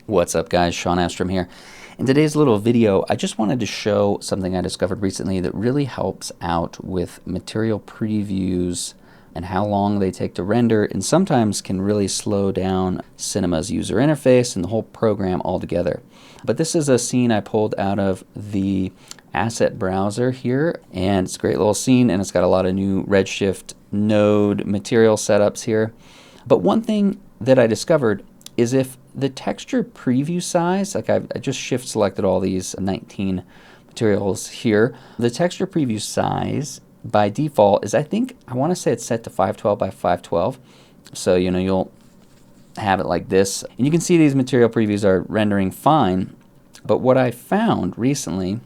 What's up, guys? Sean Astrom here. In today's little video, I just wanted to show something I discovered recently that really helps out with material previews and how long they take to render, and sometimes can really slow down Cinema's user interface and the whole program altogether. But this is a scene I pulled out of the asset browser here, and it's a great little scene, and it's got a lot of new Redshift node material setups here. But one thing that I discovered is if the texture preview size, like I just shift selected all these 19 materials here, the texture preview size by default is, I want to say it's set to 512 by 512. So, you'll have it like this. And you can see these material previews are rendering fine. But what I found recently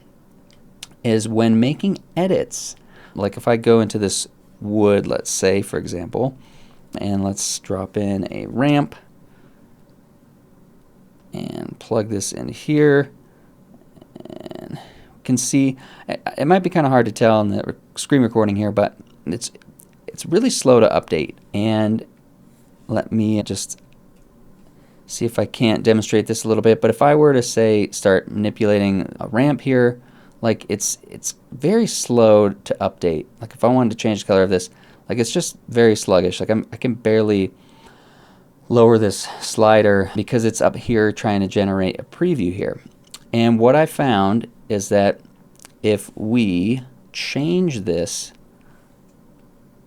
is when making edits, like if I go into this wood, let's say, for example, and let's drop in a ramp and plug this in here, and you can see it might be kind of hard to tell in the screen recording here, but it's really slow to update. And let me just see if I can't demonstrate this a little bit. But if I were to say start manipulating a ramp here, like it's very slow to update. Like if I wanted to change the color of this, like it's just very sluggish. Like I can barely lower this slider because it's up here trying to generate a preview here. And what I found is that if we change this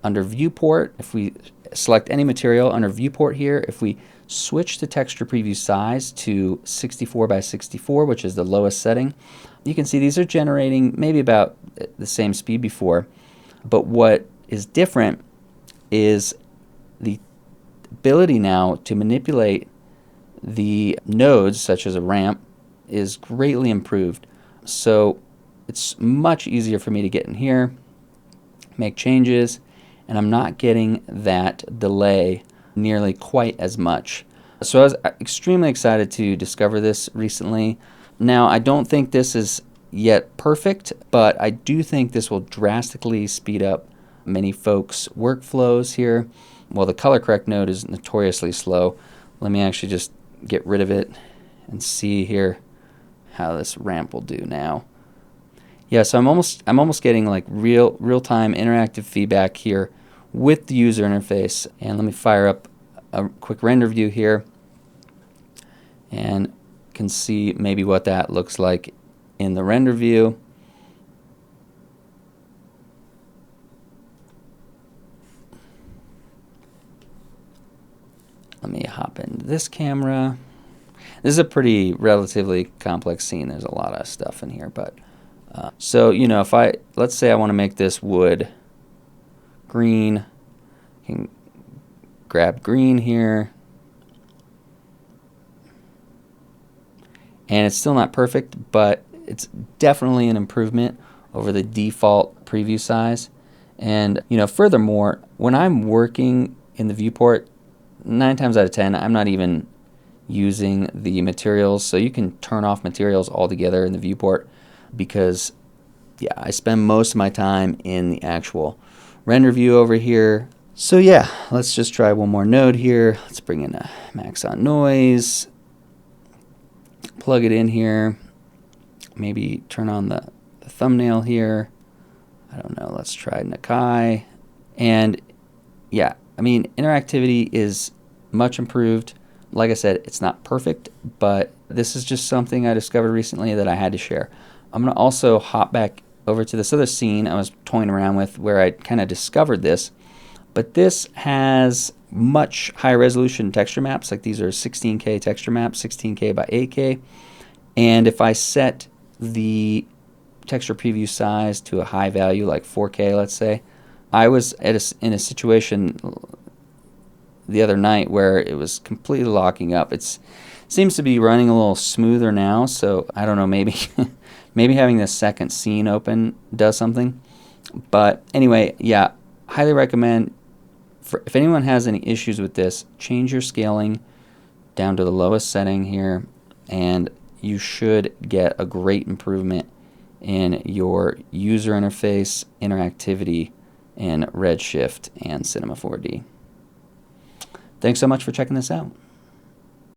under viewport, if we select any material under viewport here, if we switch the texture preview size to 64 by 64, which is the lowest setting, you can see these are generating maybe about the same speed before. But what is different is the ability now to manipulate the nodes, such as a ramp, is greatly improved. So it's much easier for me to get in here, make changes, and I'm not getting that delay nearly quite as much. So I was extremely excited to discover this recently. Now, I don't think this is yet perfect, but I do think this will drastically speed up many folks' workflows here. Well, the color correct node is notoriously slow. Let me actually just get rid of it and see here how this ramp will do now. Yeah, so I'm almost getting like real-time interactive feedback here with the user interface. And let me fire up a quick render view here, and can see maybe what that looks like in the render view. Let me hop into this camera. This is a pretty relatively complex scene. There's a lot of stuff in here, but so if let's say I want to make this wood green, I can grab green here, and it's still not perfect, but it's definitely an improvement over the default preview size. And furthermore, when I'm working in the viewport, 9 times out of 10, I'm not even using the materials. So you can turn off materials altogether in the viewport, because yeah, I spend most of my time in the actual render view over here. So yeah, let's just try one more node here. Let's bring in a max on noise, plug it in here, maybe turn on the thumbnail here. I don't know, let's try Nakai. And yeah, I mean, interactivity is much improved. Like I said, it's not perfect, but this is just something I discovered recently that I had to share. I'm going to also hop back over to this other scene I was toying around with where I kind of discovered this. But this has much higher resolution texture maps. Like these are 16K texture maps, 16K by 8K. And if I set the texture preview size to a high value, like 4K, let's say, I was in a situation the other night where it was completely locking up. It seems to be running a little smoother now, so I don't know, maybe maybe having the second scene open does something. But anyway, yeah, highly recommend. If anyone has any issues with this, change your scaling down to the lowest setting here, and you should get a great improvement in your user interface, interactivity, in Redshift and Cinema 4D. Thanks so much for checking this out.